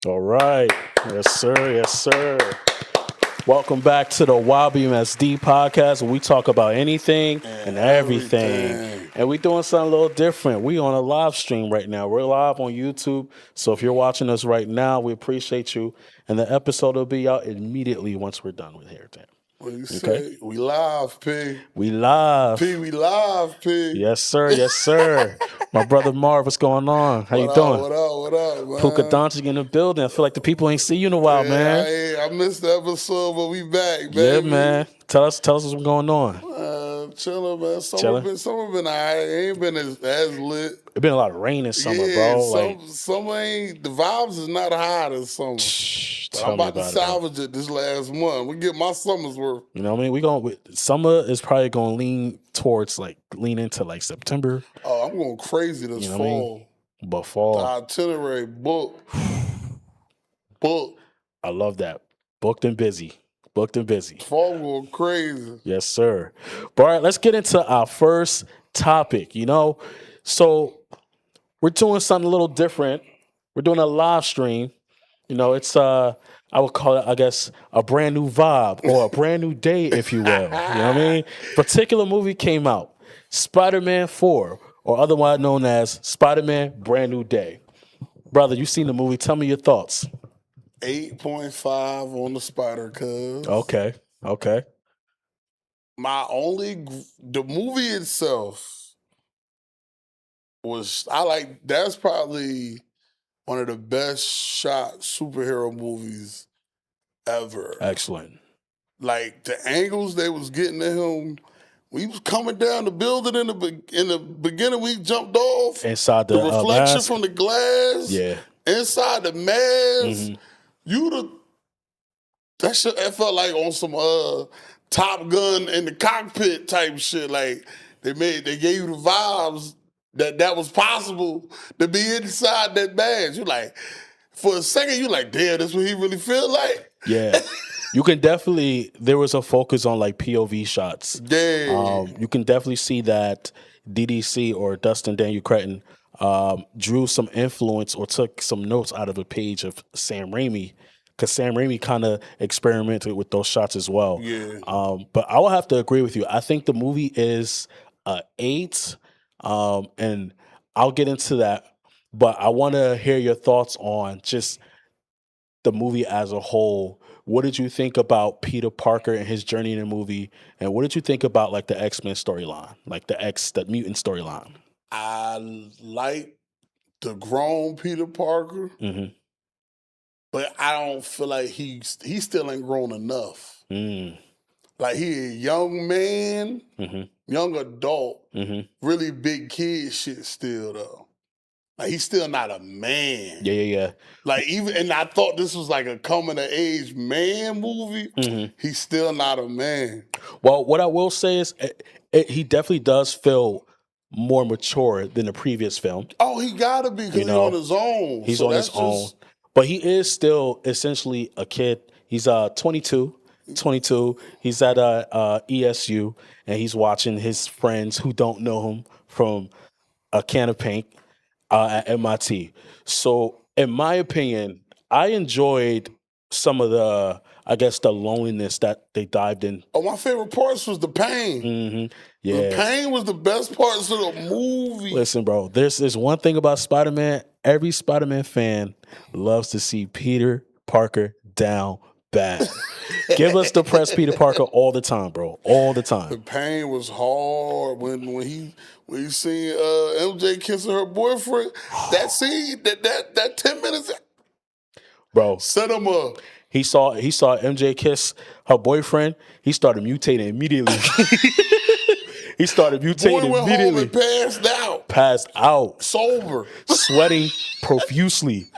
All right. Yes, sir. Yes, sir. Welcome back to the YBMSD podcast where we talk about anything and And everything. everything. And we doing something a little different. We on a live stream right now. We're live on YouTube. So if you're watching us right now, we appreciate you. And the episode will be out immediately once we're done with here. What you Okay. say? We live, P. We live. We live, P. Yes, sir. Yes, sir. My brother Marv, what's going on? How you What doing? up, what up, what up, man? Puka Doncic in the building. I feel like the people ain't see you in a while, man. I missed the episode, but we back, baby. Yeah, man. Tell us what's going on. Chilling, man. Chilling? Summer been all right. It ain't been as lit. It been a lot of rain in summer, Yeah, bro. summer ain't, the vibes is not high this summer. But I'm about to salvage it this last month. We get my summer's worth. You know what I mean? Summer is probably going to lean into like September. Oh, I'm going crazy this fall. I mean? But fall. The itinerary book. I love that. Booked and busy. Fall going crazy. Yes, sir. But all right, let's get into our first topic, So we're doing something a little different. We're doing a live stream. It's I would call it, I guess, a brand new vibe or a brand new day, if you will. You know what I mean? Particular movie came out, Spider-Man 4, or otherwise known as Spider-Man Brand New Day. Brother, you seen the movie. Tell me your thoughts. 8.5 on the Spider, cuz. Okay. The movie itself that's probably one of the best shot superhero movies ever. Excellent. Like the angles they was getting at him, we was coming down the building in the beginning. We jumped off inside the reflection mask. from the glass. Yeah, inside the mask. That shit. It felt like on some Top Gun in the cockpit type shit. Like they gave you the vibes that was possible to be inside that badge. You like, for a second, you like, damn, that's what he really feel like. Yeah. You can definitely, there was a focus on like POV shots. Yeah. You can definitely see that DDC or Dustin Daniel Cretton drew some influence or took some notes out of a page of Sam Raimi, because Sam Raimi kind of experimented with those shots as well. Yeah. But I will have to agree with you. I think the movie is 8, and I'll get into that. But I want to hear your thoughts on just the movie as a whole. What did you think about Peter Parker and his journey in the movie? And what did you think about like the X-Men storyline, like the mutant storyline? I like the grown Peter Parker, but I don't feel like he still ain't grown enough. Like he a young man, young adult, really big kid shit still though. Like he's still not a man. Yeah. Like and I thought this was like a coming of age man movie. He's still not a man. Well, what I will say is he definitely does feel more mature than the previous film. Oh, he gotta be, because he's on his own. He's on his own. But he is still essentially a kid. He's 22. He's at ESU, and he's watching his friends who don't know him from a can of paint at MIT. So, in my opinion, I enjoyed some of the loneliness that they dived in. Oh, my favorite parts was the pain. Yeah. The pain was the best parts of the movie. Listen, bro, there's one thing about Spider-Man. Every Spider-Man fan loves to see Peter Parker down bad. Give us the press Peter Parker all the time, bro. All the time. The pain was hard when you seen MJ kissing her boyfriend. That scene, that 10 minutes, bro, set him up. He saw MJ kiss her boyfriend. He started mutating immediately. He started mutating Boy went immediately. Home and passed out. Sober. Sweating profusely.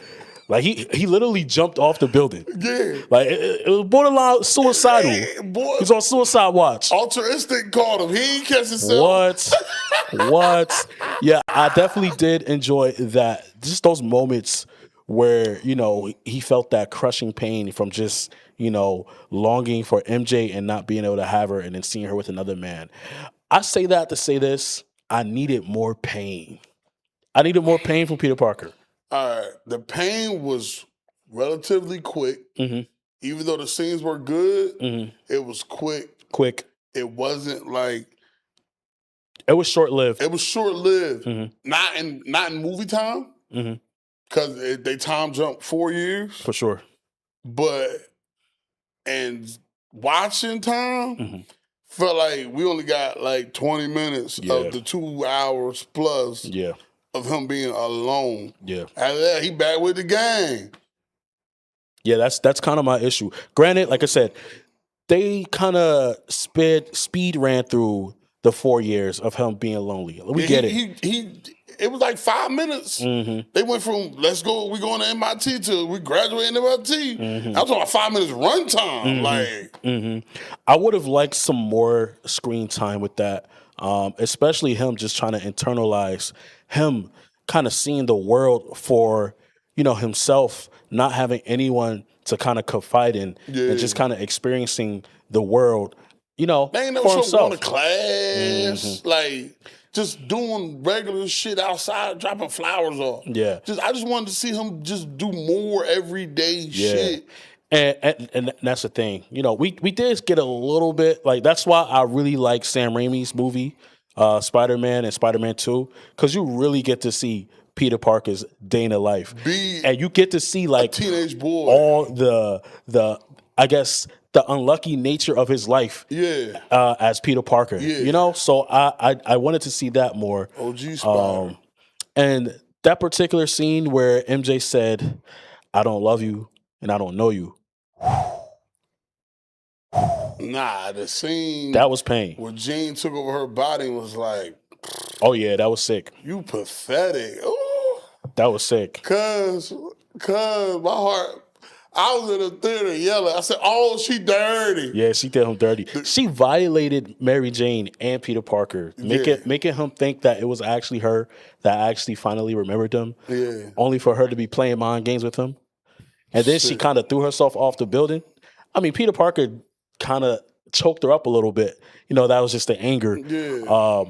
Like he literally jumped off the building. Yeah. Like it was borderline suicidal. Hey, boy. He's on suicide watch. Ultra Instinct called him. He ain't catch himself. What? Yeah, I definitely did enjoy that. Just those moments where, he felt that crushing pain from just, longing for MJ and not being able to have her and then seeing her with another man. I say that to say this. I needed more pain. I needed more pain from Peter Parker. All right. The pain was relatively quick. Even though the scenes were good, it was quick. Quick. It wasn't like it was short lived. It was short lived. Not in movie time. Because they time jumped 4 years. For sure. But in watching time, felt like we only got like 20 minutes of the 2 hours plus of him being alone. Yeah. After that, he back with the gang. Yeah, that's kind of my issue. Granted, like I said, they kind of speed ran through the 4 years of him being lonely. We get it. It was like 5 minutes. They went from let's go, we going to MIT to we graduating MIT. I was talking about 5 minutes runtime. I would have liked some more screen time with that, especially him just trying to internalize him, kind of seeing the world for himself, not having anyone to kind of confide in, and just kind of experiencing the world, they ain't never for show himself. Going to class, like just doing regular shit outside, dropping flowers off. Yeah, I just wanted to see him just do more everyday shit. And that's the thing, we did get a little bit, like that's why I really like Sam Raimi's movie, Spider-Man and Spider-Man 2, because you really get to see Peter Parker's day in the life, and you get to see like a teenage boy, all the I guess the unlucky nature of his life, as Peter Parker, So I wanted to see that more. OG Spider. And that particular scene where MJ said, "I don't love you and I don't know you." Nah, the scene that was pain. Where Jean took over her body and was like, "Oh yeah, that was sick. You pathetic." Ooh. That was sick. Cause my heart. I was in the theater yelling. I said, "Oh, she dirty." Yeah, she did him dirty. She violated Mary Jane and Peter Parker, making him think that it was actually her that actually finally remembered him. Yeah. Only for her to be playing mind games with him. And then she kind of threw herself off the building. I mean, Peter Parker kind of choked her up a little bit. That was just the anger. Yeah.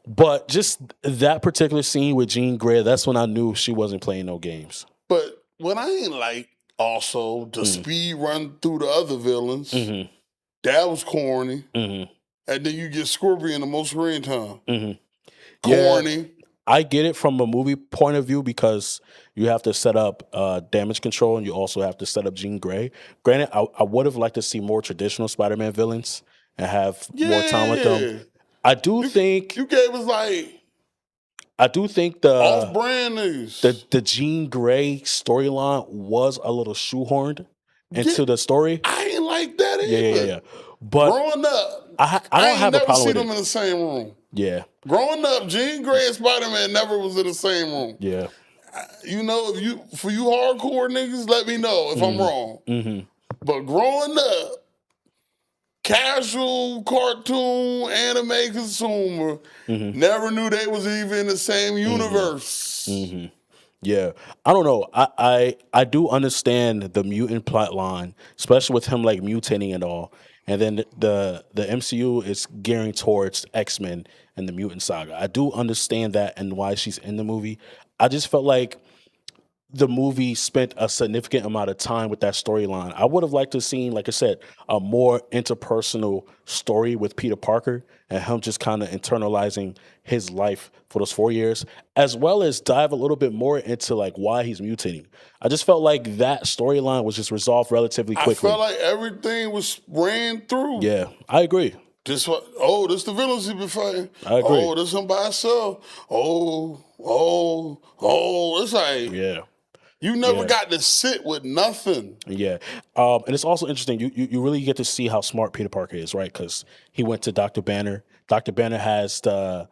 But just that particular scene with Jean Grey, that's when I knew she wasn't playing no games. But what I ain't like also the speed run through the other villains, that was corny. And then you get Scorpion the most screen time. Corny. Yeah, I get it from a movie point of view because you have to set up damage control and you also have to set up Jean Grey. Granted, I would have liked to see more traditional Spider-Man villains and have more time with them. I do think you gave us like. I do think the off-brand news. The Jean Grey storyline was a little shoehorned into the story. I ain't like that either. Yeah. But growing up, I don't have a problem with it. I ain't never seen them in the same room. Yeah. Growing up, Jean Grey and Spider-Man never was in the same room. Yeah. For you hardcore niggas, let me know if I'm wrong. But growing up, casual cartoon anime consumer never knew they was even in the same universe. Yeah, I don't know. I do understand the mutant plot line, especially with him like mutating and all. And then the MCU is gearing towards X-Men and the mutant saga. I do understand that and why she's in the movie. I just felt like the movie spent a significant amount of time with that storyline. I would have liked to have seen, like I said, a more interpersonal story with Peter Parker and him just kind of internalizing his life for those 4 years, as well as dive a little bit more into like why he's mutating. I just felt like that storyline was just resolved relatively quickly. I felt like everything was ran through. Yeah, I agree. This the villains he been fighting. I agree. Oh, this him by himself. It's like you never got to sit with nothing. Yeah. And it's also interesting. You really get to see how smart Peter Parker is, right? Because he went to Dr. Banner. Dr. Banner has the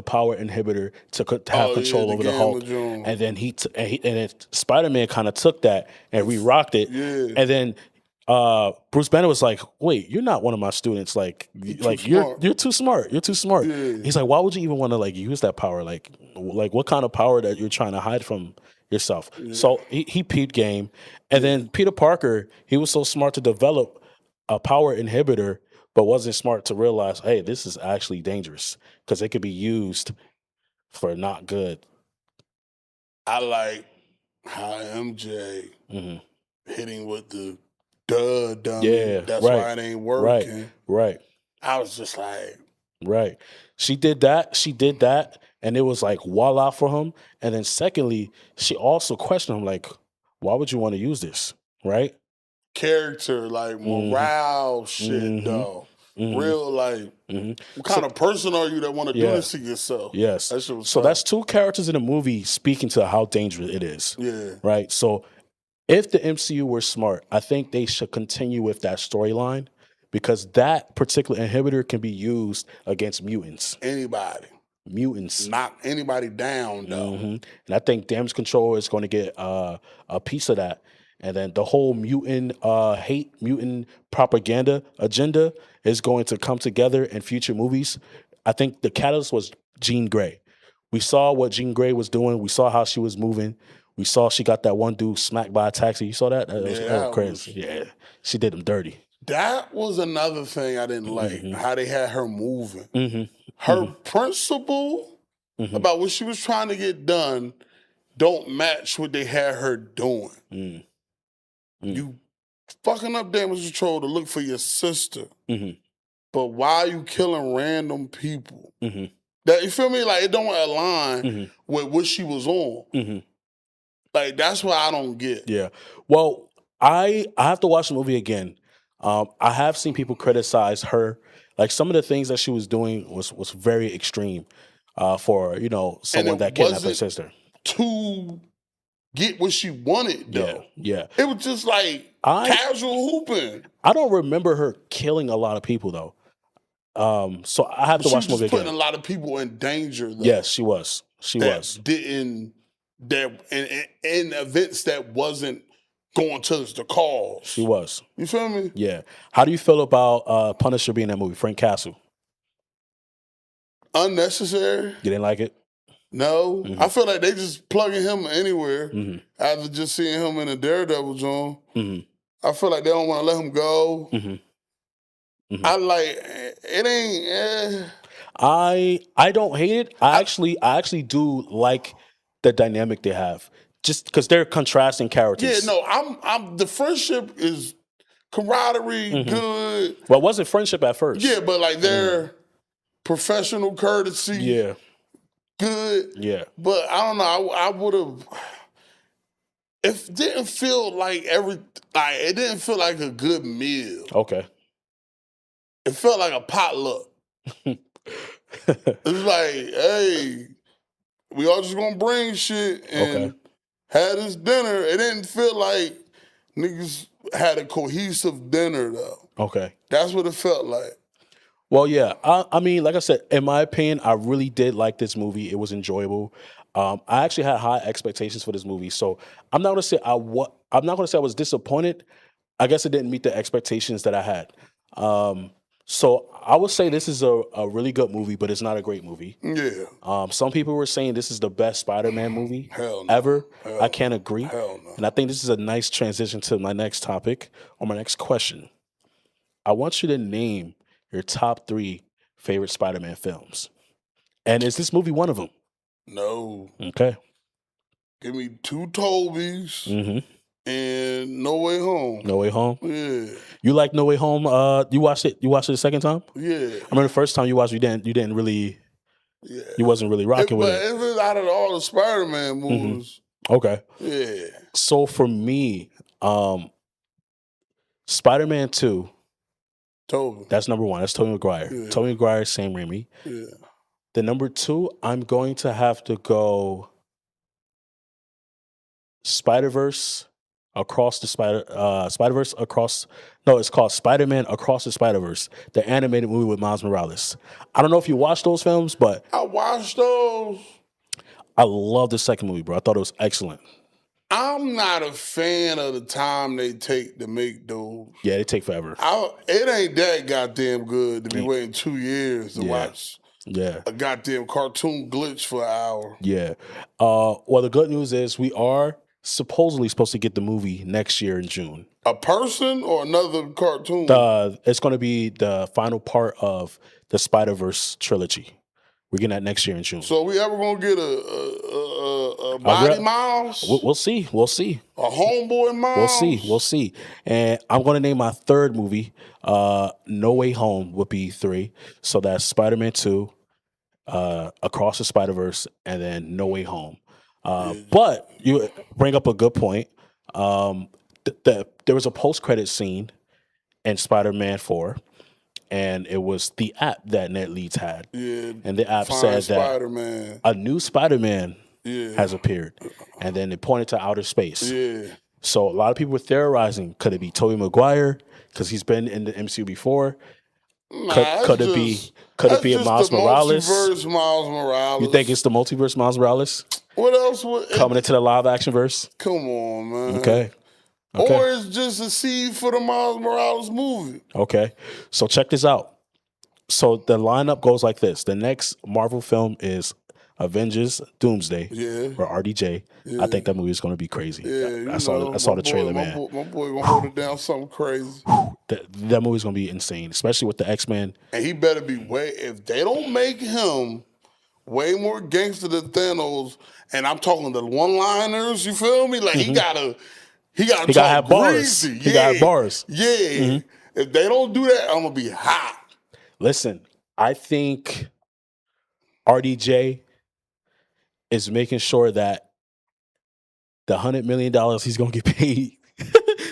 power inhibitor to have control over the Hulk. And then Spider-Man kind of took that and re-rocked it. Yeah. And then Bruce Banner was like, "Wait, you're not one of my students. You're too smart. You're too smart." Yeah. He's like, "Why would you even want to like use that power? Like what kind of power that you're trying to hide from yourself?" Yeah. So he peeped game, and then Peter Parker, he was so smart to develop a power inhibitor, but wasn't smart to realize, hey, this is actually dangerous because it could be used for not good. I like how MJ Mm-hmm. hitting with the duh dummy. Yeah, That's right, why it ain't right, working. right, I was just like, right. She did that. She did that, and it was like voila for him. And then secondly, she also questioned him like, "Why would you want to use this?" Right? character, like Mm-hmm. morale shit, Mm-hmm. though. Mm-hmm. Real, like, Mm-hmm. what kind So of person are you that want to do yeah, this to yourself? yes. That shit was So that's tough. two characters in the movie speaking to how dangerous it is. Yeah. Right. So if the MCU were smart, I think they should continue with that storyline because that particular inhibitor can be used against mutants. Anybody. Mutants. Knock anybody down, though. Hmm. And I think Damage Control is going to get a piece of that. And then the whole mutant hate, mutant propaganda agenda is going to come together in future movies. I think the catalyst was Jean Grey. We saw what Jean Grey was doing. We saw how she was moving. We saw she got that one dude smacked by a taxi. You saw that? That was, Yeah, that was that crazy. was, Yeah, she did him dirty. that was another thing I didn't like, how they had her moving. Mm-hmm. Her principle about what she was trying to get done don't match what they had her doing. Mm-hmm. You fucking up Damage Control to look for your sister, Mm-hmm. but why are you killing random people? Mm-hmm. That, you feel me? Like, it don't align Mm-hmm. with what she was on. Mm-hmm. Like, that's what I don't get. Yeah. Well, I have to watch the movie again. I have seen people criticize her. Like some of the things that she was doing was very extreme for someone it that kidnapped her wasn't sister. To get what she wanted, Yeah, though. yeah. It was just like casual hooping. I don't remember her killing a lot of people though. So I have to She watch was the movie just putting again. a lot of people in danger, though. Yes, she was. She was. Didn't that in events that wasn't going to the cause. She was. You feel me? Yeah. How do you feel about Punisher being in that movie? Frank Castle. Unnecessary. You didn't like it? No, I feel like they just plugging him anywhere after just seeing him in a Daredevil joint. I feel like they don't want to let him go. I like it. Ain't. I don't hate it. I actually do like the dynamic they have, just because they're contrasting characters. Yeah, no, I'm. The friendship is camaraderie, good. Well, it wasn't friendship at first. Yeah, but like their professional courtesy. Yeah. Good. Yeah. But I don't know. I would have. It didn't feel like it didn't feel like a good meal. Okay. It felt like a potluck. It's like, hey, we all just gonna bring shit and have this dinner. It didn't feel like niggas had a cohesive dinner though. Okay. That's what it felt like. Well, yeah. I mean, like I said, in my opinion, I really did like this movie. It was enjoyable. I actually had high expectations for this movie, so I'm not gonna say I was disappointed. I guess it didn't meet the expectations that I had. So I would say this is a really good movie, but it's not a great movie. Yeah. Some people were saying this is the best Spider-Man movie Hell no. ever. Hell I can't agree. Hell no. And I think this is a nice transition to my next topic or my next question. I want you to name your top 3 favorite Spider-Man films. And is this movie one of them? No. Okay. Give me 2 Tobys and No Way Home. No Way Home? Yeah. You like No Way Home? You watched it the second time? Yeah. I remember the first time you watched it, you didn't really you wasn't really rocking with it. But if it's out of all the Spider-Man movies. Okay. Yeah. So for me, Spider-Man 2, Tobey. that's number 1. That's Tobey Maguire. Yeah. Tobey Maguire, Sam Raimi. Yeah. The number 2, I'm going to have to go Spider-Verse Across the Spider-Verse Across. No, it's called Spider-Man Across the Spider-Verse, the animated movie with Miles Morales. I don't know if you watched those films, but I watched those. I love the second movie, bro. I thought it was excellent. I'm not a fan of the time they take to make those. Yeah, they take forever. It ain't that goddamn good to be waiting 2 years to watch a goddamn cartoon glitch for an hour. Yeah. Well, the good news is we are supposedly supposed to get the movie next year in June. A person or another cartoon? It's going to be the final part of the Spider-Verse trilogy. We're getting that next year in June. So we ever gonna get a body Miles? We'll see. We'll see. A homeboy Miles? We'll see. We'll see. And I'm going to name my third movie. No Way Home would be 3. So that's Spider-Man 2, Across the Spider-Verse, and then No Way Home. But you bring up a good point. There was a post-credit scene in Spider-Man 4. And it was the app that Ned Leeds had. Yeah, and the app said that a new Spider-Man has appeared. And then it pointed to outer space. Yeah. So a lot of people were theorizing, could it be Tobey Maguire? Because he's been in the MCU before. Could it be a Miles Morales? Multiverse Miles Morales. You think it's the multiverse Miles Morales? What else coming into the live action verse? Come on, man. Okay. Or it's just a seed for the Miles Morales movie. Okay. So check this out. So the lineup goes like this. The next Marvel film is Avengers Doomsday. Yeah. Or RDJ. Yeah. I think that movie is going to be crazy. Yeah. I saw the trailer, man. My boy going to hold it down something crazy. That movie is going to be insane, especially with the X-Men. And he better be if they don't make him way more gangster than Thanos, and I'm talking the one-liners, you feel me? Like he gotta have bars. He got bars. Yeah. Mm-hmm. If they don't do that, I'm gonna be hot. Listen, I think RDJ is making sure that the $100 million he's gonna get paid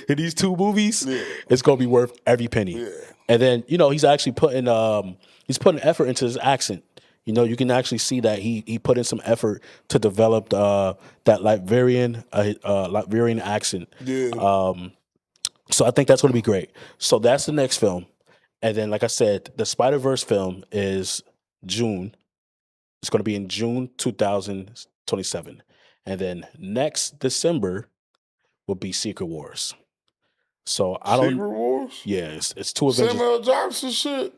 in these 2 movies, it's gonna be worth every penny. Yeah. And then he's actually putting effort into his accent. You can actually see that he put in some effort to develop that Latvian accent. Yeah. So I think that's going to be great. So that's the next film. And then, like I said, the Spider-Verse film is June. It's going to be in June 2027. And then next December will be Secret Wars. So Secret Wars? Yeah, it's 2 Avengers. Samuel L. Jackson shit?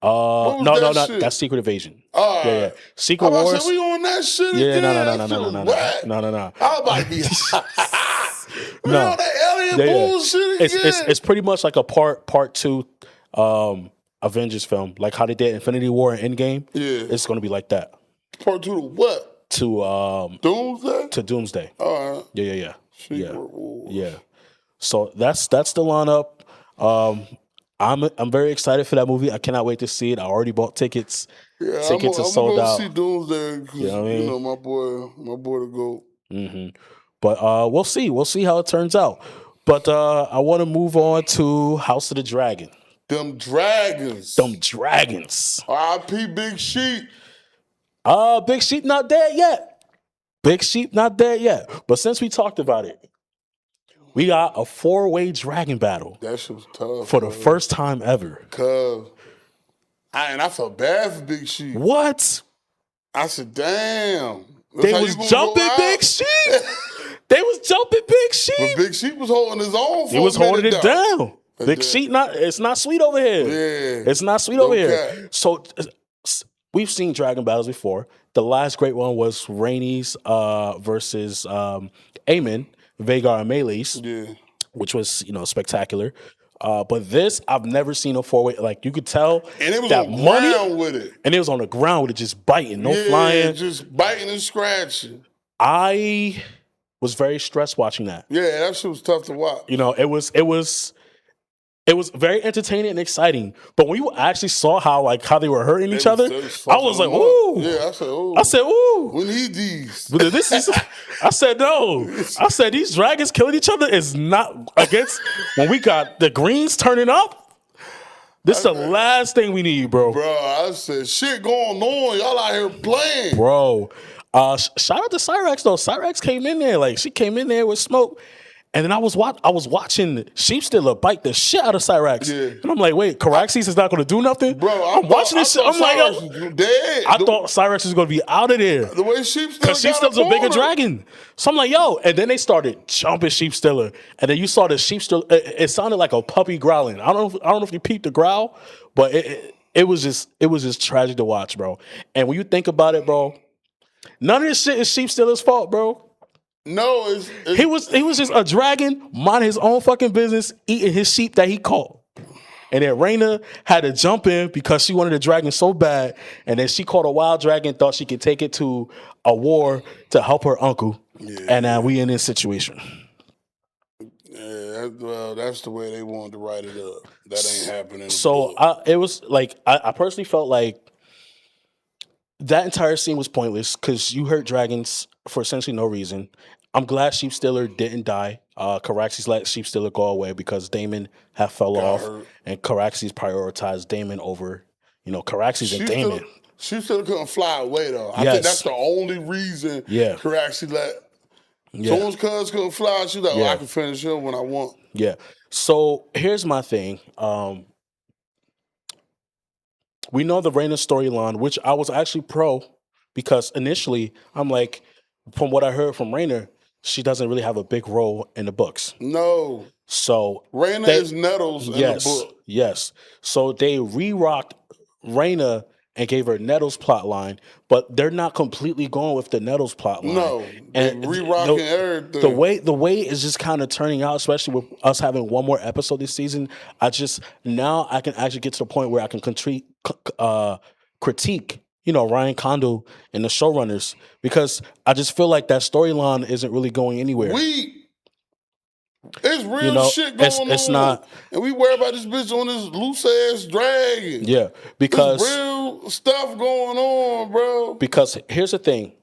No, that's Secret Invasion. Yeah. Secret Wars. We on that shit again? No. I might be. We no. on that alien bullshit again. It's pretty much like a part 2 Avengers film, like how they did Infinity War and Endgame. Yeah, it's going to be like that. Part 2 to what? To Doomsday. To Doomsday. All right. Yeah. Secret Wars. Yeah. So that's the lineup. I'm very excited for that movie. I cannot wait to see it. I already bought tickets. Yeah, tickets are sold out. I'm going to see Doomsday because my boy to go. Mm-hmm. But we'll see. We'll see how it turns out. But I want to move on to House of the Dragon. Them dragons. R.I.P. Big Sheep. Big Sheep not dead yet. But since we talked about it, we got a 4-way dragon battle. That shit was tough. For the first time ever. And I felt bad for Big Sheep. What? I said, damn. They was jumping Big Sheep. They was jumping Big Sheep. But Big Sheep was holding his own. He was holding it down. Big Sheep, it's not sweet over here. Yeah. It's not sweet over here. So we've seen dragon battles before. The last great one was Rhaenys versus Aemon, Vhagar and Meleys, which was spectacular. But this, I've never seen a 4-way. Like you could tell, and it was that on money ground with it, and it was on the ground with it, just biting, no flying, just biting and scratching. I was very stressed watching that. Yeah, that shit was tough to watch. It was very entertaining and exciting. But when you actually saw how they were hurting each other, I was like, ooh. Yeah, I said, ooh. We need these. But I said, no. I said, these dragons killing each other is not against when we got the greens turning up. This is the last thing we need, bro. Bro, I said, shit going on. Y'all out here playing. Bro. Shout out to Cyrax, though. Cyrax came in there. She came in there with smoke. And then I was watching Sheep Stealer bite the shit out of Cyrax. Yeah. And I'm like, wait, Caraxes is not going to do nothing? Bro, I'm watching this shit. I'm like, yo. Dead. I thought Cyrax was going to be out of there. The way Sheep Stealer because Sheep Stealer's a bigger dragon. So I'm like, yo. And then they started jumping Sheep Stealer. And then you saw the Sheep Stealer. It sounded like a puppy growling. I don't know if you peeped the growl, but it was just tragic to watch, bro. And when you think about it, bro, none of this shit is Sheep Stealer's fault, bro. No, he was just a dragon minding his own fucking business, eating his sheep that he caught. And then Raina had to jump in because she wanted a dragon so bad. And then she caught a wild dragon, thought she could take it to a war to help her uncle. Yeah, And now we in this situation. yeah. Well, that's the way they wanted to write it up. That ain't happening in the So book. it was like I personally felt like that entire scene was pointless because you hurt dragons for essentially no reason. I'm glad Sheep Stealer didn't die. Caraxes let Sheep Stealer go away because Damon had fell Got off, hurt. and Caraxes prioritized Damon over, Caraxes and Damon. She still couldn't fly away though. I Yes. think that's the only reason. Yeah. Caraxes let. Yeah. Someone's cuz couldn't fly. She's like, Yeah. I can finish her when I want. Yeah. So here's my thing. We know the Raina storyline, which I was actually pro because initially I'm like, from what I heard from Raina, she doesn't really have a big role in the books. No. So Raina is Nettles in the book. Yes. So they re-rocked Raina and gave her Nettles plot line, but they're not completely going with the Nettles plot line. No. And re-rocking everything. The way is just kind of turning out, especially with us having one more episode this season. Now I can actually get to the point where I can critique, Ryan Condal and the showrunners, because I just feel like that storyline isn't really going anywhere. It's real shit going on. It's not, and we worry about this bitch on this loose ass dragon. Yeah, because there's real stuff going on, bro. Because here's the thing: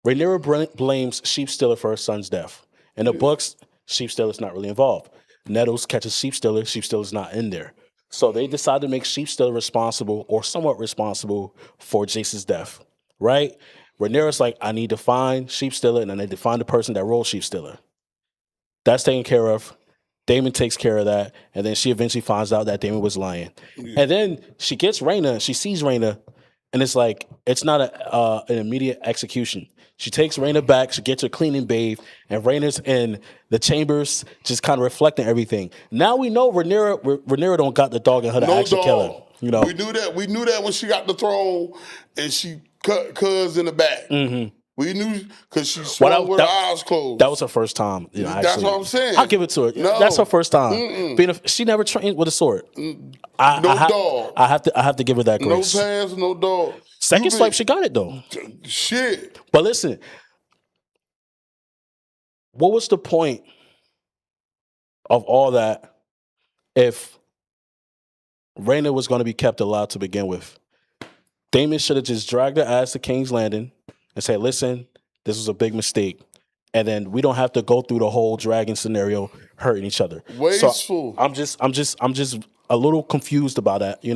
Rhaenyra blames Sheep Stealer for her son's death. In the books, Sheep Stealer's not really involved. Nettles catches Sheep Stealer's not in there. So they decided to make Sheep Stealer responsible, or somewhat responsible, for Jace's death. Right? Rhaenyra's like, I need to find Sheep Stealer, and then they find the person that rolled Sheep Stealer. That's taken care of. Damon takes care of that, and then she eventually finds out that Damon was lying. Yeah. And then she gets Raina, she sees Raina, and it's like, it's not an immediate execution. She takes Raina back, she gets her clean and bathe, and Raina's in the chambers, just kind of reflecting everything. Now we know Rhaenyra don't got the dog in her to actually kill her. We knew that when she got the throne, and she cut Cuz in the back. Mm-hmm. We knew because she swung with her eyes closed. That was her first time. That's what I'm saying. I'll give it to her. No, that's her first time. She never trained with a sword. Dog. I have to give her that grace. No pass, no dog. Second swipe, she got it though. Shit. But listen, what was the point of all that if Raina was going to be kept alive to begin with? Damon should have just dragged her ass to King's Landing and say, listen, this was a big mistake. And then we don't have to go through the whole dragon scenario hurting each other. Wasteful. So I'm just a little confused about that, And you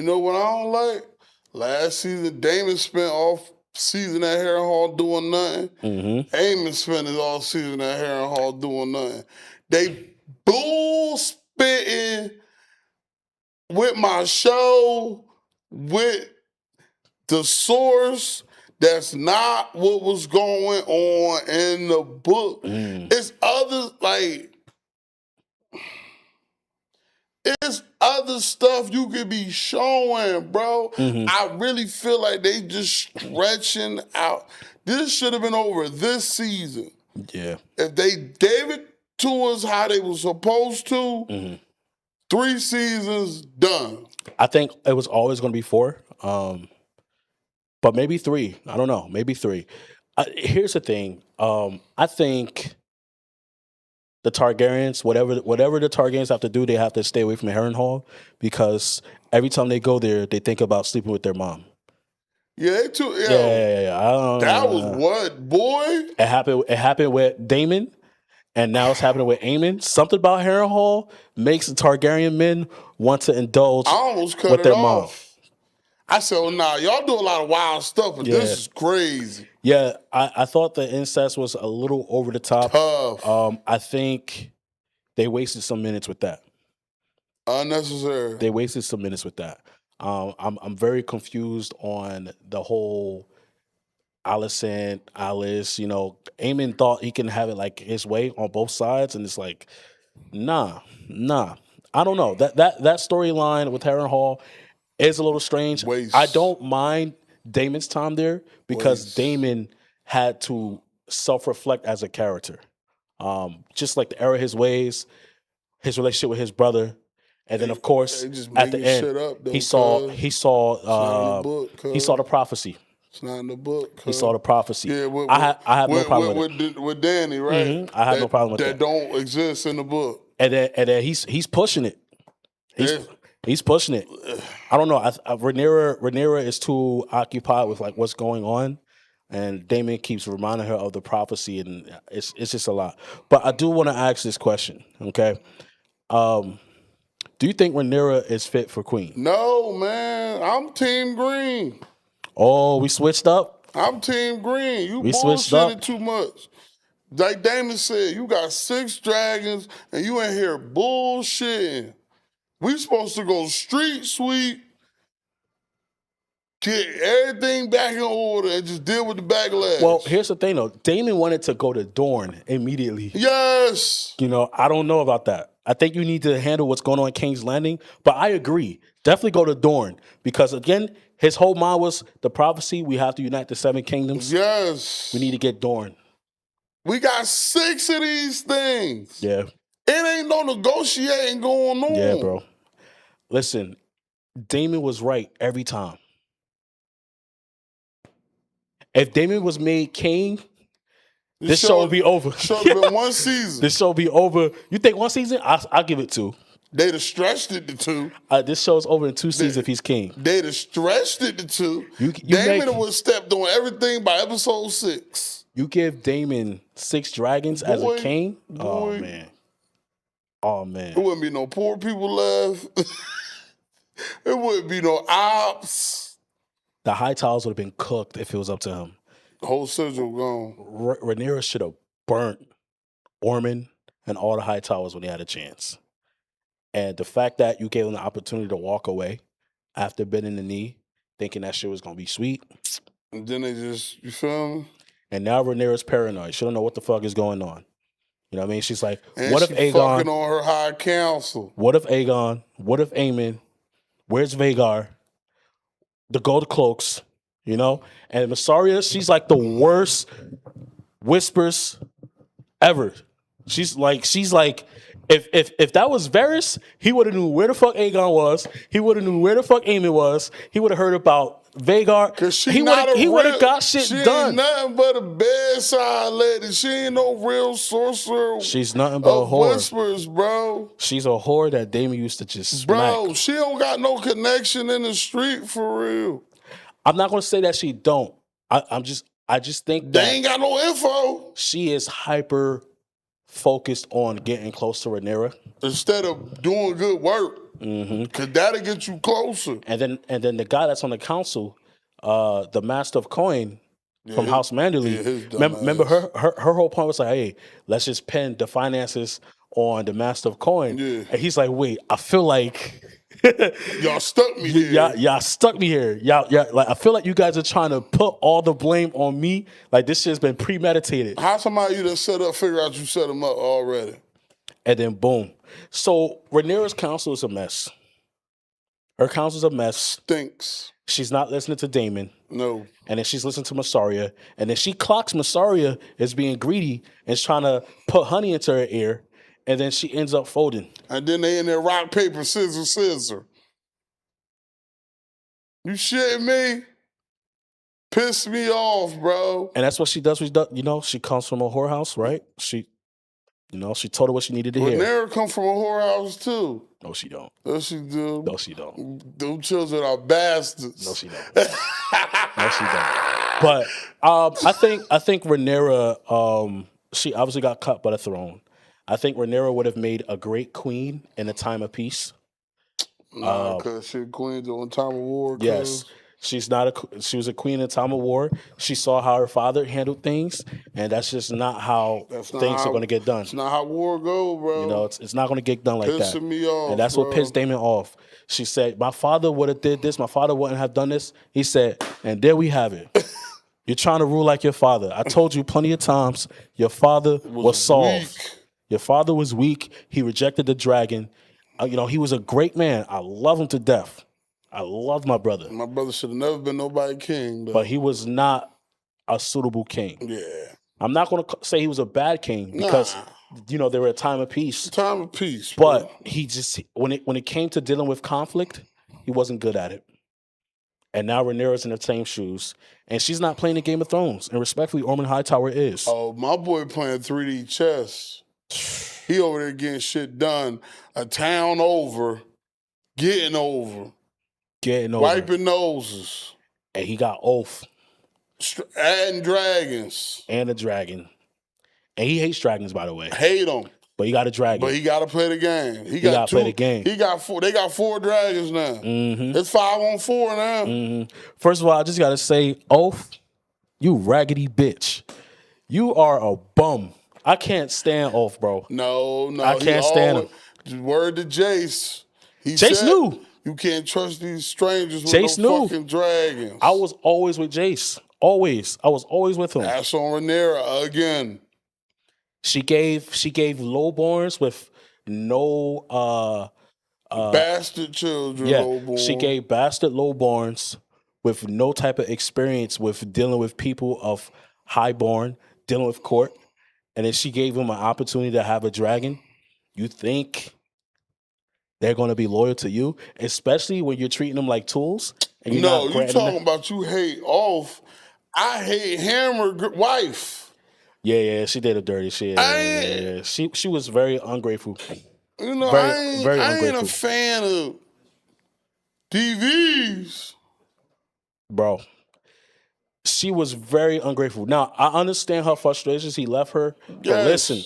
know what I don't like? Last season, Damon spent off season at Harrenhal doing nothing. Mm-hmm. Aemon spent his all season at Harrenhal doing nothing. They bull spitting with my show, with the source. That's not what was going on in the book. It's other stuff you could be showing, bro. Mm-hmm. I really feel like they just stretching out. This should have been over this season. Yeah. If they gave it to us how they were supposed to, 3 seasons, done. I think it was always going to be 4. But maybe 3. I don't know. Maybe 3. Here's the thing. I think the Targaryens, whatever the Targaryens have to do, they have to stay away from Harrenhal, because every time they go there, they think about sleeping with their mom. Yeah, they too. Yeah. That was what, boy? It happened with Daemon, and now it's happening with Aemon. Something about Harrenhal makes the Targaryen men want to indulge with their mom. I said, well, nah, y'all do a lot of wild stuff, but this is crazy. Yeah, I thought the incest was a little over the top. Tough. I think they wasted some minutes with that. Unnecessary. They wasted some minutes with that. I'm very confused on the whole Alice. Aemon thought he can have it like his way on both sides, and it's like, nah. I don't know. That storyline with Harrenhal is a little strange. Waste. I don't mind Damon's time there because Daemon had to self-reflect as a character. Just like the error of his ways, his relationship with his brother, And then, of course, They just at the making end, shit up, though, he saw not in the book, he saw the prophecy. It's not in the book. He saw the prophecy. Yeah, I have no problem with it. With Danny, right? I have no problem with that. That don't exist in the book. And then he's pushing it. He's pushing it. I don't know. Rhaenyra is too occupied with like what's going on, and Daemon keeps reminding her of the prophecy, and it's just a lot. But I do want to ask this question, okay? Do you think Rhaenyra is fit for queen? No, man. I'm Team Green. Oh, we switched up? I'm Team Green. You switched up. bullshitted too much. Like Damon said, you got 6 dragons and you in here bullshitting. We supposed to go street sweep, get everything back in order, and just deal with the backlash. Well, here's the thing, though. Daemon wanted to go to Dorne immediately. Yes. You know, I don't know about that. I think you need to handle what's going on in King's Landing. But I agree. Definitely go to Dorne. Because, again, his whole mind was the prophecy. We have to unite the 7 kingdoms. Yes. We need to get Dorne. We got 6 of these things. Yeah. It ain't no negotiating going on. Yeah, bro. Listen, Daemon was right every time. If Daemon was made king, this show would be over. Should have been 1 season. This show would be over. You think 1 season? I'll give it 2. They'd have stretched it to 2. This show's over in 2 seasons if he's king. They'd have stretched it to 2. Daemon would have stepped on everything by episode 6. You give Daemon 6 dragons as a king? Oh, man. Oh, man. There wouldn't be no poor people left. There wouldn't be no ops. The Hightowers would have been cooked if it was up to him. The whole sigil gone. Rhaenyra should have burnt Ormond and all the Hightowers when they had a chance. And the fact that you gave them the opportunity to walk away after bending the knee, thinking that shit was going to be sweet. And then they just, you feel me? And now Rhaenyra's paranoid. She don't know what the fuck is going on. You know what I mean? She's like, and what if Aegon? Fucking on her high council. What if Aegon? What if Aemon? Where's Vhagar? The gold cloaks, you know? And Mysaria, she's like the worst whispers ever. She's like, if that was Varys, he would have knew where the fuck Aegon was. He would have knew where the fuck Aemon was. He would have heard about Vhagar. He would have got shit she done. Ain't nothing but a bedside lady. She ain't no real sorcerer. She's nothing but a whore. Whispers, bro. She's a whore that Daemon used to just smack. Bro, she don't got no connection in the street for real. I'm not gonna say that she don't. I just think that they ain't got no info. She is hyper focused on getting close to Rhaenyra instead of doing good work. Cause that'll get you closer. And then the guy that's on the council, the Master of Coin from House Manderly. Remember her whole point was like, hey, let's just pin the finances on the Master of Coin. Yeah. And he's like, wait, I feel like y'all stuck me here. Y'all stuck me here. Y'all, like I feel like you guys are trying to put all the blame on me. Like this shit's been premeditated. How somebody you done set up figure out you set them up already? And then boom. So Rhaenyra's council is a mess. Her council's a mess. Stinks. She's not listening to Daemon. No. And then she's listening to Mysaria. And then she clocks Mysaria as being greedy and is trying to put honey into her ear. And then she ends up folding. And then they in there rock, paper, scissor. You shitting me? Piss me off, bro. And that's what she does. You know, she comes from a whorehouse, right? She told her what she needed to hear. Rhaenyra come from a whorehouse too. No, she don't. Yes, she do. No, she don't. Them children are bastards. No, she don't. No, she don't. But I think Rhaenyra, she obviously got cut by the throne. I think Rhaenyra would have made a great queen in a time of peace. Nah, because she's a queen during time of war. Yes. She was a queen in a time of war. She saw how her father handled things, and that's just not how things are going to get done. It's not how war go, bro. You know, it's not going to get done like that. Pissing me off, and that's what pissed Daemon off. She said, my father would have did this. My father wouldn't have done this. He said, and there we have it. You're trying to rule like your father. I told you plenty of times, your father was soft. Weak. Your father was weak. He rejected the dragon. You know, he was a great man. I love him to death. I love my brother. My brother should have never been nobody king, though. But he was not a suitable king. Yeah. I'm not going to say he was a bad king because they were a time of peace. Time of peace, But bro. he just when it came to dealing with conflict, he wasn't good at it. And now Rhaenyra's in the same shoes, and she's not playing the Game of Thrones. And respectfully, Ormond Hightower is. Oh, my boy playing 3D chess. He over there getting shit done. A town over, getting over, wiping noses, and he got oath adding dragons and a dragon, and he hates dragons, by the way. Hate them. But he got a dragon. But he got to play the game. He got to play the game. He got 4. They got 4 dragons now. Mm-hmm. It's 5-on-4 now. Mm-hmm. First of all, I just got to say, Oath, you raggedy bitch. You are a bum. I can't stand Oath, bro. No. I can't stand him. Word to Jace. Jace knew. You can't trust these strangers with Jace knew. Fucking dragons. I was always with Jace. Always. I was always with him. That's on Rhaenyra again. She gave lowborns with no bastard children. Yeah, lowborn. She gave bastard lowborns with no type of experience with dealing with people of highborn, dealing with court, and then she gave them an opportunity to have a dragon. You think they're going to be loyal to you, especially when you're treating them like tools? And you're not you talking about you hate Oath. I hate Hammer wife. Yeah, she did a dirty shit. Yeah. She was very ungrateful. You know, very I ungrateful. ain't a fan of TVs. Bro, she was very ungrateful. Now, I understand her frustrations. He left her. Yes. But listen,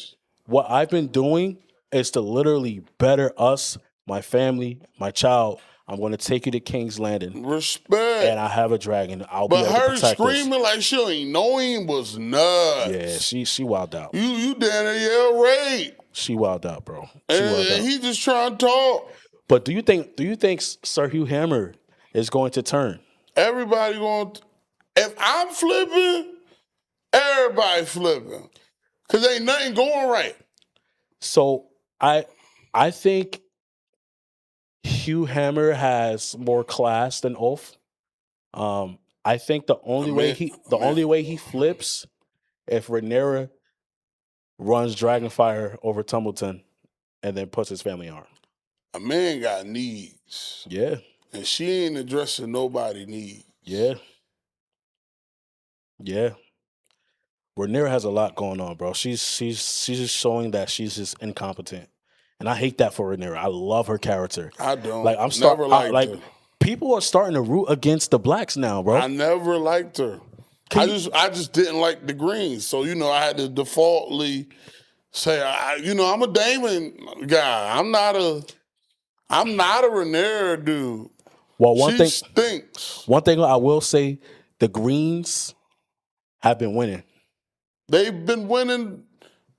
what I've been doing is to literally better us, my family, my child. I'm going to take you to King's Landing. Respect. And I have a dragon. I'll be able to protect us. But her screaming like she ain't know him was nuts. Yeah, she wilded out. You down there yell rape. She wilded out, bro. And he just trying to talk. But do you think Sir Hugh Hammer is going to turn? Everybody going to, if I'm flipping, everybody flipping. Because ain't nothing going right. So I think Hugh Hammer has more class than Oath. I think the only way he flips if Rhaenyra runs Dragonfire over Tumbleton and then puts his family on. A man got needs. Yeah. And she ain't addressing nobody's needs. Yeah. Yeah. Rhaenyra has a lot going on, bro. She's just showing that she's just incompetent. And I hate that for Rhaenyra. I love her character. I don't. Like her. People are starting to root against the blacks now, bro. I never liked her. I just didn't like the Greens. So, I had to defaultly say, I'm a Damon guy. I'm not a Rhaenyra dude. Well, she stinks. One thing I will say, the Greens have been winning. They've been winning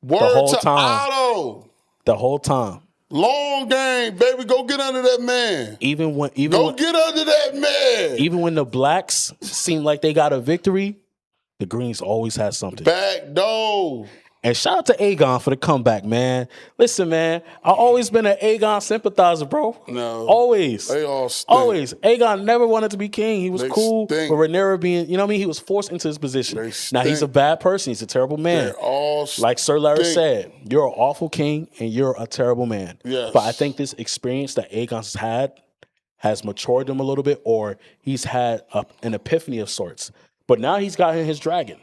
the whole time. Otto. The whole time. Long game, baby. Go get under that man. Get under that man. Even when the blacks seem like they got a victory, the Greens always had something. Back door. And shout out to Aegon for the comeback, man. Listen, man, I've always been an Aegon sympathizer, bro. No. Always. They all stink. Always. Aegon never wanted to be king. He was cool. Stink. But Rhaenyra being, He was forced into his position. Now, he's a bad person. He's a terrible man. They all like Sir Larry said, you're an awful king and you're a terrible man. Yes. But I think this experience that Aegon's had has matured him a little bit, or he's had an epiphany of sorts. But now he's got his dragon.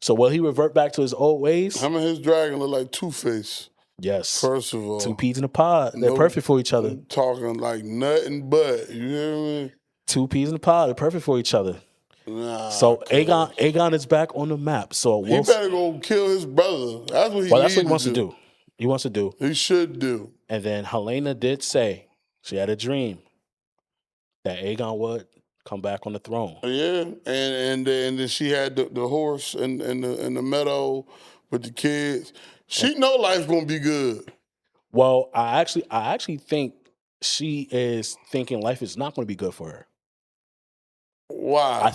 So will he revert back to his old ways? Him and his dragon look like Two-Face. Yes. First of all. 2 peas in a pod. They're perfect for each other. I'm talking like nothing but. You hear me? 2 peas in a pod. They're perfect for each other. Nah. So Aegon is back on the map. So he better go kill his brother. That's what he wants to do. He wants to do. He should do. And then Helena did say she had a dream that Aegon would come back on the throne. Yeah, and then she had the horse in the meadow with the kids. She know life's gonna be good. Well, I actually think she is thinking life is not going to be good for her. Why? I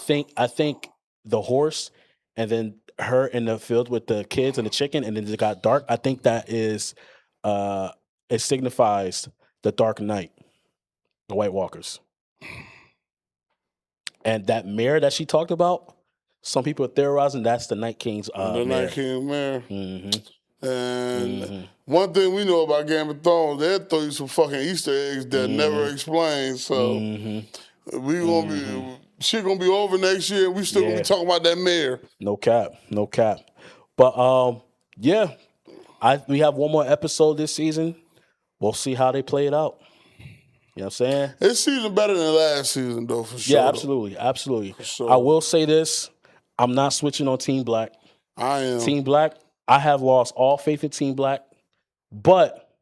think the horse, and then her in the field with the kids and the chicken, and then it got dark. I think that is, it signifies the Dark Knight, the White Walkers. And that mare that she talked about, some people are theorizing that's the Night King's the mare. Night King mare. Mm-hmm. And one thing we know about Game of Thrones, they'll throw you some fucking Easter eggs that never explain. So we gonna be shit gonna be over next year. We still gonna be talking about that mayor. No cap. But yeah, we have one more episode this season. We'll see how they play it out. You know what I'm saying? This season better than last season, though, for sure. Yeah, absolutely. For sure. I will say this. I'm not switching on Team Black. I am. Team Black, I have lost all faith in Team Black, but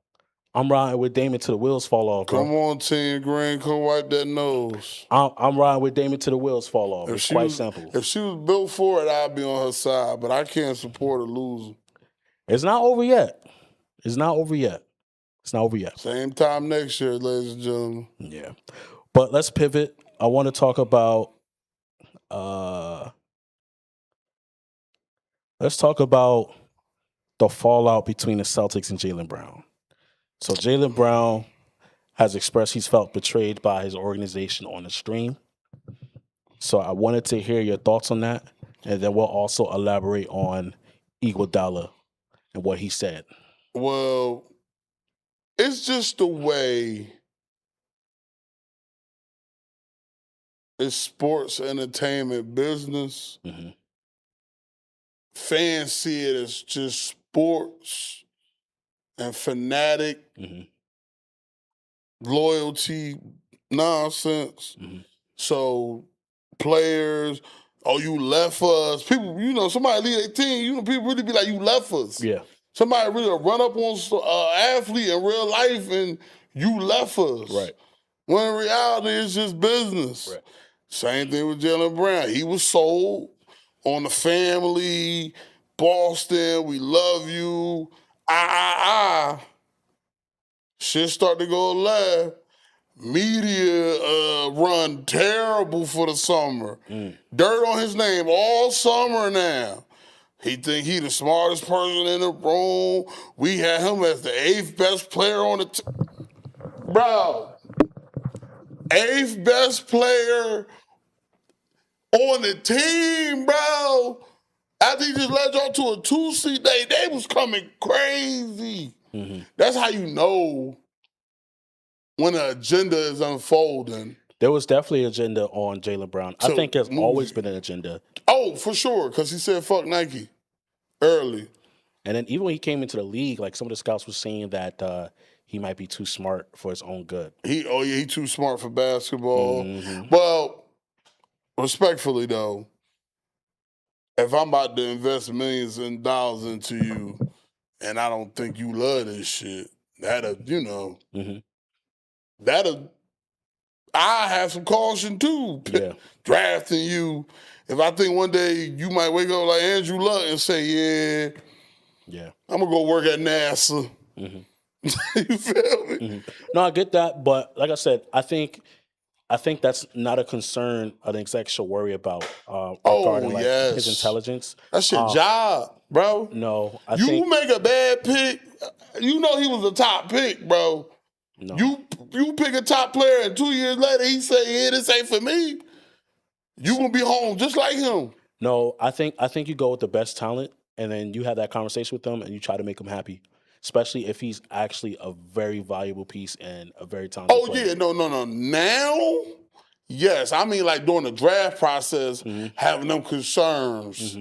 I'm riding with Damon till the wheels fall off, bro. Come on, Team Green, come wipe that nose. I'm riding with Damon till the wheels fall off. It's quite simple. If she was built for it, I'd be on her side, but I can't support her losing. It's not over yet. Same time next year, ladies and gentlemen. Yeah. But let's pivot. I want to talk about the fallout between the Celtics and Jaylen Brown. So Jaylen Brown has expressed he's felt betrayed by his organization on the stream. So I wanted to hear your thoughts on that, and then we'll also elaborate on Iguodala and what he said. Well, it's just the way it's sports entertainment business. Fans see it as just sports and fanatic loyalty nonsense. So players, oh, you left us. People, somebody leave their team, people really be like, you left us. Yeah. Somebody really run up on an athlete in real life and you left us. Right. When in reality, it's just business. Right. Same thing with Jaylen Brown. He was sold on the family, Boston, we love you. Shit start to go left. Media run terrible for the summer. Dirt on his name all summer now. He think he the smartest person in the room. We had him as the 8th best player on the team. Bro, 8th best player on the team, bro. After he just led y'all to a 2 seed, they was coming crazy. That's how you know when an agenda is unfolding. There was definitely an agenda on Jaylen Brown. I think there's always been an agenda. Oh, for sure, because he said fuck Nike early. And then even when he came into the league, like some of the scouts were saying that he might be too smart for his own good. He too smart for basketball. Well, respectfully though, if I'm about to invest millions in dollars into you and I don't think you love this shit, I have some caution too. Yeah. Drafting you. If I think one day you might wake up like Andrew Luck and say, yeah, I'm going to go work at NASA. You feel me? No, I get that. But like I said, I think that's not a concern an exec should worry about regarding his intelligence. That's your job, bro. No, you make a bad pick. You know he was a top pick, bro. No. You pick a top player and 2 years later he say, yeah, this ain't for me. You gonna be home just like him. No, I think you go with the best talent and then you have that conversation with them and you try to make him happy. Especially if he's actually a very valuable piece and a very talented player. Yeah, no. Now, yes. I mean, like during the draft process, having them concerns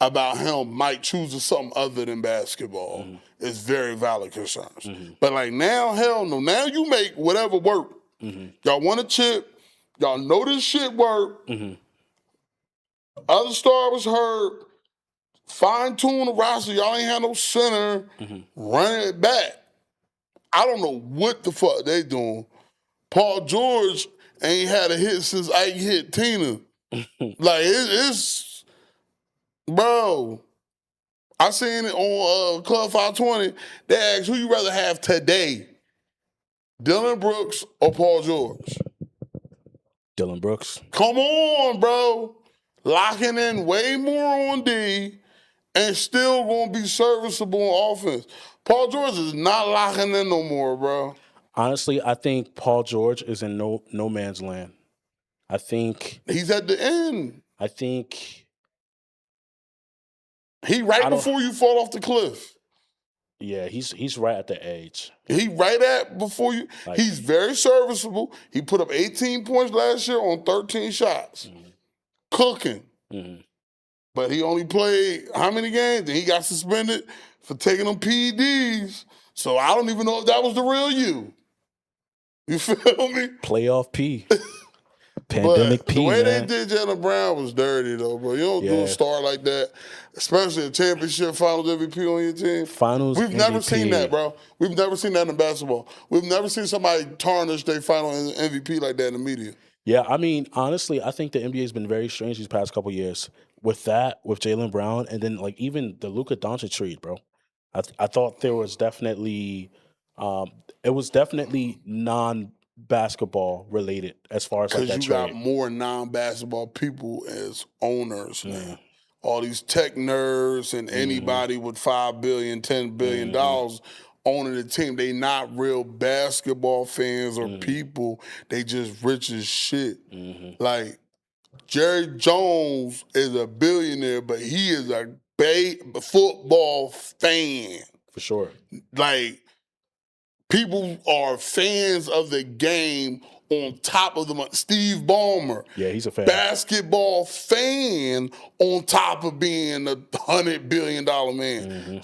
about him might choose something other than basketball is very valid concerns. But like now, hell no. Now you make whatever work. Y'all want a chip. Y'all know this shit work. Other star was hurt. Fine-tune the roster. Y'all ain't had no center. Run it back. I don't know what the fuck they doing. Paul George ain't had a hit since Ike hit Tina. Like, it's... Bro. I seen it on Club 520. They asked, who you rather have today? Dylan Brooks or Paul George? Dylan Brooks. Come on, bro. Locking in way more on D and still going to be serviceable on offense. Paul George is not locking in no more, bro. Honestly, I think Paul George is in no man's land. I think... He's at the end. I think... He before you fall off the cliff. Yeah, he's right at the age. He right at before you. Like- He's very serviceable. He put up 18 points last year on 13 shots. Cooking. But he only played how many games? And he got suspended for taking them PEDs. So I don't even know if that was the real you. You feel me? Playoff P. Pandemic But P, the way man. they did Jaylen Brown was dirty, though, bro. You don't do a star like that, especially a championship finals MVP on your team. Finals We've never MVP. seen that, bro. We've never seen that in basketball. We've never seen somebody tarnish their final MVP like that in the media. Yeah, I mean, honestly, I think the NBA has been very strange these past couple years with that, with Jaylen Brown, and then like even the Luka Doncic trade, bro. I thought there was definitely, it was definitely non-basketball related as far as like that Because you trade. got more non-basketball people as owners now. All these tech nerds and anybody with $5 billion, $10 billion owning the team, they not real basketball fans or people. They just rich as shit. Like, Jerry Jones is a billionaire, but he is a football fan. For sure. Like, people are fans of the game on top of the Steve Ballmer. Yeah, he's a fan. Basketball fan on top of being a $100 billion man. So